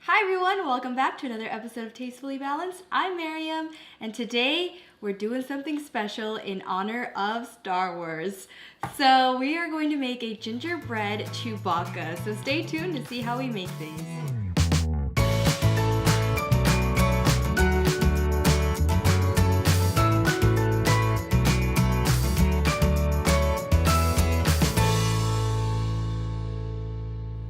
Hi everyone, welcome back to another episode of Tastefully Balanced. I'm Miriam, and today we're doing something special in honor of Star Wars. So we are going to make a gingerbread Chewbacca. So stay tuned to see how we make these.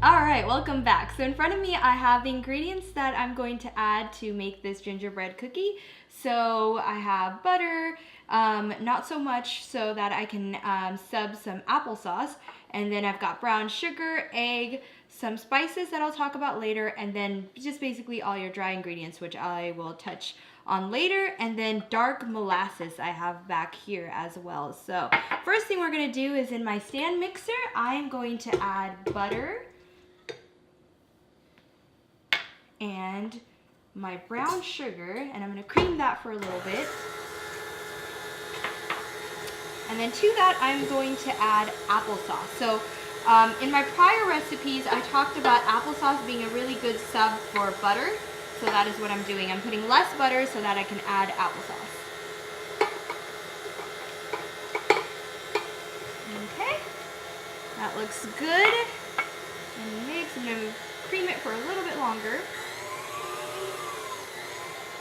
Alright, welcome back. So in front of me I have the ingredients that I'm going to add to make this gingerbread cookie. So I have butter, not so much so that I can sub some applesauce. And then I've got brown sugar, egg, some spices that I'll talk about later, and then just basically all your dry ingredients, which I will touch on later, and then dark molasses I have back here as well. So first thing we're gonna do is in my stand mixer, I'm going to add butter, and my brown sugar, and I'm gonna cream that for a little bit. And then to that, I'm going to add applesauce. So in my prior recipes, I talked about applesauce being a really good sub for butter. So that is what I'm doing. I'm putting less butter so that I can add applesauce. Okay, that looks good. And mix, I'm gonna cream it for a little bit longer.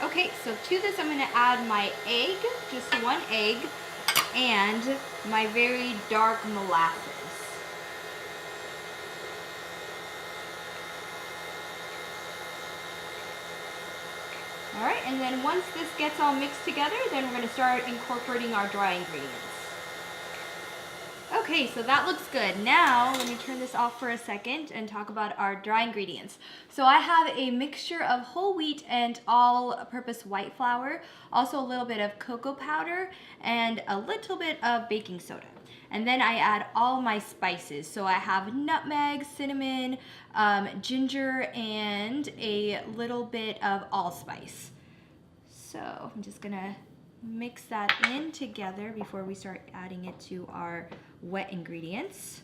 Okay, so to this I'm going to add my egg, just one egg, and my very dark molasses. Alright, and then once this gets all mixed together, then we're going to start incorporating our dry ingredients. Okay, so that looks good. Now, let me turn this off for a second and talk about our dry ingredients. So I have a mixture of whole wheat and all-purpose white flour, also a little bit of cocoa powder, and a little bit of baking soda. And then I add all my spices. So I have nutmeg, cinnamon, ginger, and a little bit of allspice. So I'm just gonna mix that in together before we start adding it to our wet ingredients.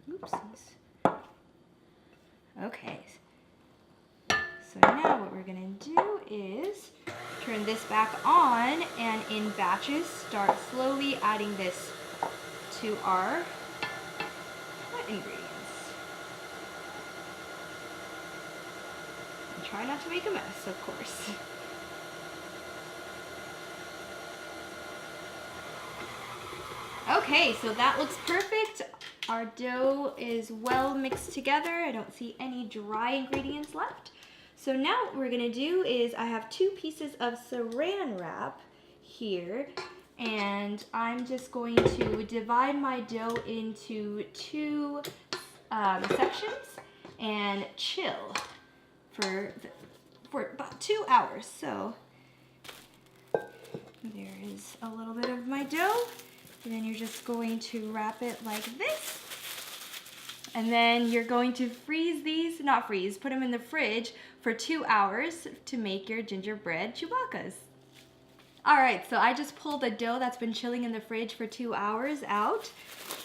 Oopsies. Okay. So now what we're gonna do is turn this back on and in batches start slowly adding this to our wet ingredients. And try not to make a mess, of course. Okay, so that looks perfect. Our dough is well mixed together. I don't see any dry ingredients left. So now what we're gonna do is I have 2 pieces of saran wrap here, and I'm just going to divide my dough into 2 sections and chill for about 2 hours. So there is a little bit of my dough. And then you're just going to wrap it like this. And then you're going to freeze these, not freeze, put them in the fridge for 2 hours to make your gingerbread Chewbaccas. All right, so I just pulled the dough that's been chilling in the fridge for 2 hours out.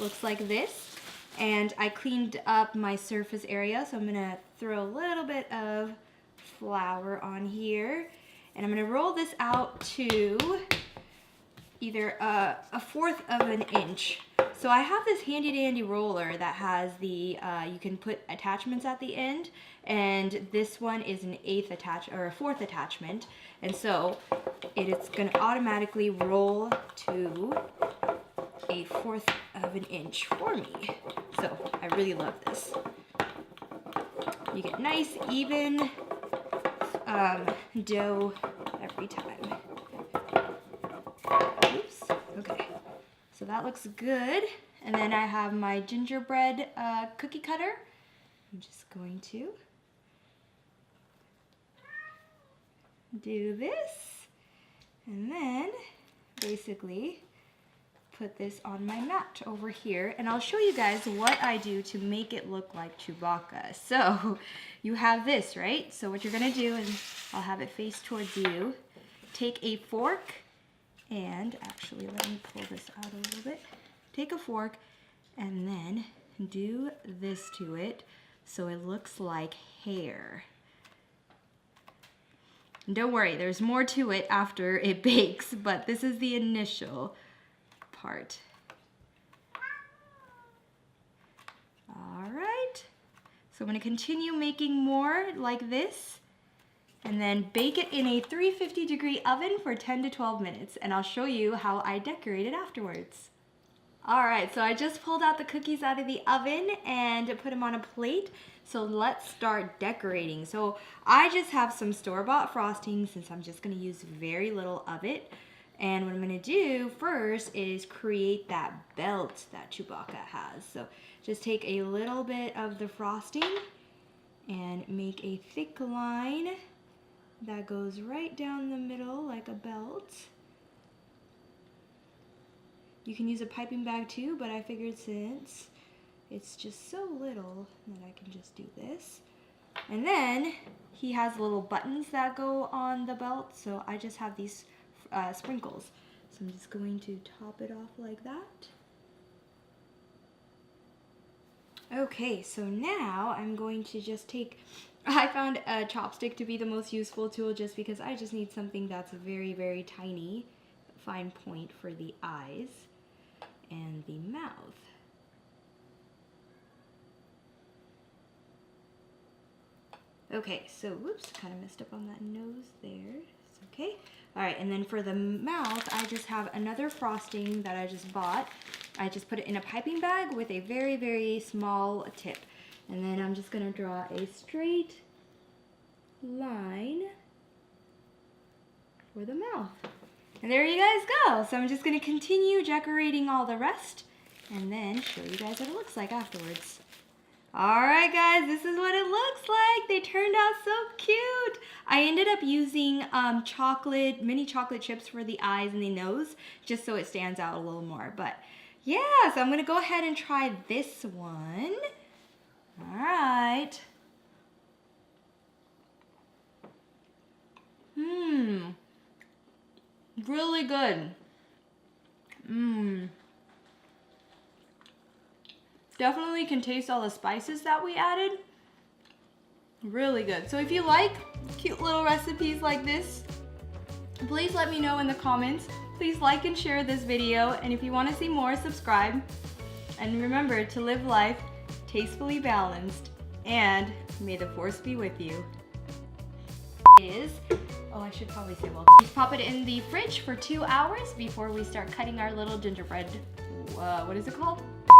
Looks like this. And I cleaned up my surface area, so I'm gonna throw a little bit of flour on here. And I'm gonna roll this out to either a 1/4 of an inch. So I have this handy dandy roller that has the, you can put attachments at the end, and this one is an 4th attachment. And so it's gonna automatically roll to a 1/4 of an inch for me. So I really love this. You get nice, even dough every time. Oops, okay. So that looks good. And then I have my gingerbread cookie cutter. I'm just going to do this. And then basically put this on my mat over here. And I'll show you guys what I do to make it look like Chewbacca. So you have this, right? So what you're gonna do is, I'll have it face towards you. Take a fork, and actually let me pull this out a little bit. Take a fork and then do this to it so it looks like hair. And don't worry, there's more to it after it bakes, but this is the initial part. All right, so I'm gonna continue making more like this and then bake it in a 350-degree oven for 10 to 12 minutes, and I'll show you how I decorate it afterwards. All right, so I just pulled out the cookies out of the oven and put them on a plate. So let's start decorating. So I just have some store-bought frosting since I'm just gonna use very little of it. And what I'm gonna do first is create that belt that Chewbacca has. So just take a little bit of the frosting and make a thick line that goes right down the middle like a belt. You can use a piping bag too, but I figured since it's just so little that I can just do this. And then he has little buttons that go on the belt, so I just have these sprinkles. So I'm just going to top it off like that. Okay, so now I'm going to just take, I found a chopstick to be the most useful tool just because I just need something that's very, very tiny, fine point for the eyes and the mouth. Okay, so whoops, kind of messed up on that nose there. It's okay. All right, and then for the mouth, I just have another frosting that I just bought. I just put it in a piping bag with a very, very small tip. And then I'm just gonna draw a straight line for the mouth. And there you guys go. So I'm just gonna continue decorating all the rest and then show you guys what it looks like afterwards. All right, guys, this is what it looks like. They turned out so cute. I ended up using mini chocolate chips for the eyes and the nose, just so it stands out a little more. But yeah, so I'm gonna go ahead and try this one. All right. Really good. Definitely can taste all the spices that we added. Really good. So if you like cute little recipes like this, please let me know in the comments. Please like and share this video. And if you want to see more, subscribe. And remember to live life tastefully balanced. And may the force be with you. Oh, I should probably say, well, pop it in the fridge for 2 hours before we start cutting our little gingerbread, what is it called?